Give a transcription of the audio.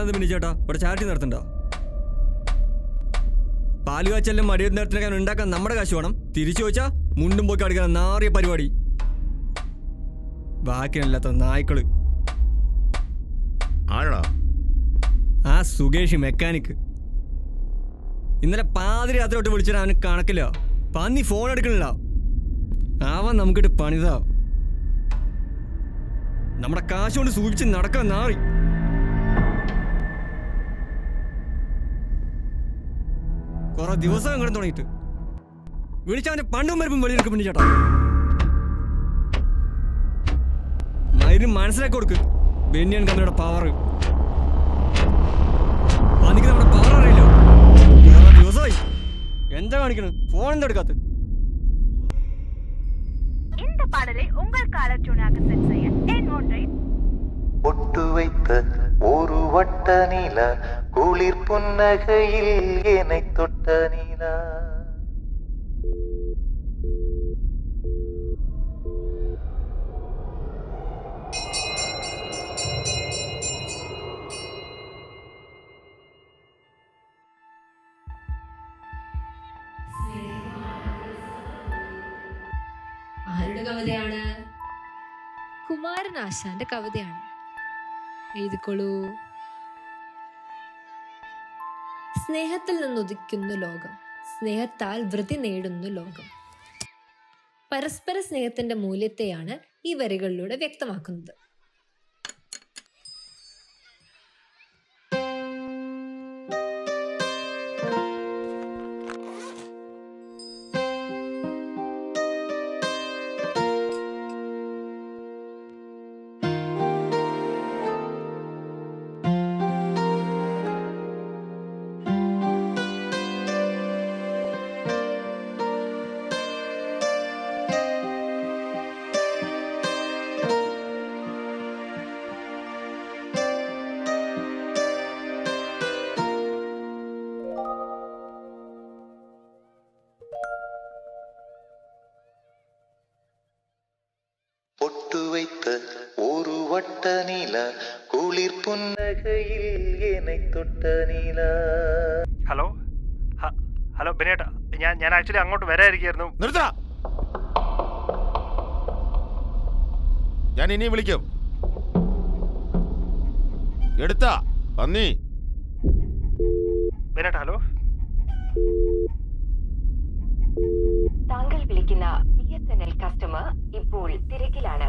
നമ്മളത് പിന്നെ ചേട്ടാ ഇവിടെ ചാരിറ്റി നടത്തണ്ട. പാലുകാച്ചെല്ലാം മടിയ നേരത്തിനൊക്കെ ഉണ്ടാക്കാൻ നമ്മുടെ കാശ് വേണം. തിരിച്ചു ചോദിച്ചാ മുണ്ടും പോയി അടിക്കാൻ നാറിയ പരിപാടി. ബാക്കിയല്ലാത്ത നായ്ക്കള്. ആ സുകേഷ് മെക്കാനിക് ഇന്നലെ പാതിരി രാത്രിയോട്ട് വിളിച്ചിട്ട് അവന് കണക്കില്ല. പന്നി ഫോൺ എടുക്കണില്ല. അവൻ നമുക്കിട്ട് പണിതാ. നമ്മുടെ കാശ് കൊണ്ട് സൂചിച്ച് നടക്കാൻ നാറി. കുറെ ദിവസം ഇങ്ങോട്ട് തുടങ്ങിയിട്ട് വിളിച്ചവന്റെ പണ്ടും വരുമ്പം വെളിയെടുക്കും പിന്നെ ചേട്ടാ. മയിലും മനസ്സിലാക്കി കൊടുക്ക് ബെന്യൻ കമ്പനിയുടെ പവർ. പന്നിക്ക് നമ്മുടെ പവർ അറിയില്ല. കുറെ ദിവസമായി എന്താ കാണിക്കണ്? ഫോൺ എന്താ എടുക്കാത്ത? இந்த பாடலை உங்கள் காலர் டியூனாக செட் செய்ய N1 ஒட்டு வைத்த ஒரு வட்ட நிலா குளிர் புன்னகையில் என்னை தொட்ட நிலா. ആരുടെ കവിതയാണ്? കുമാരനാശാന്റെ കവിതയാണ്. എഴുതിക്കോളൂ. സ്നേഹത്തിൽ നിന്നുദിക്കുന്നു ലോകം, സ്നേഹത്താൽ വൃത്തി നേടുന്നു ലോകം. പരസ്പര സ്നേഹത്തിന്റെ മൂല്യത്തെയാണ് ഈ വരികളിലൂടെ വ്യക്തമാക്കുന്നത്. ஒட்டு வைத்த ஒரு வட்ட நிலா குளிர் புன்னகையில் என்னை தொட்ட நிலா. ഹലോ ഹലോ ബിനേട്ടാ, ഞാൻ ആക്ച്വലി അങ്ങോട്ട് വരായിരിക്കുന്നു. നിർത്താ, ഞാൻ ഇനി വിളിക്കും. എടുത്താ പന്നി. ബിനേട്ടാ ഹലോ. താങ്കൾ വിളിക്കുന്ന BSNL കസ്റ്റമർ ഇപ്പോൾ തിരക്കിലാണ്.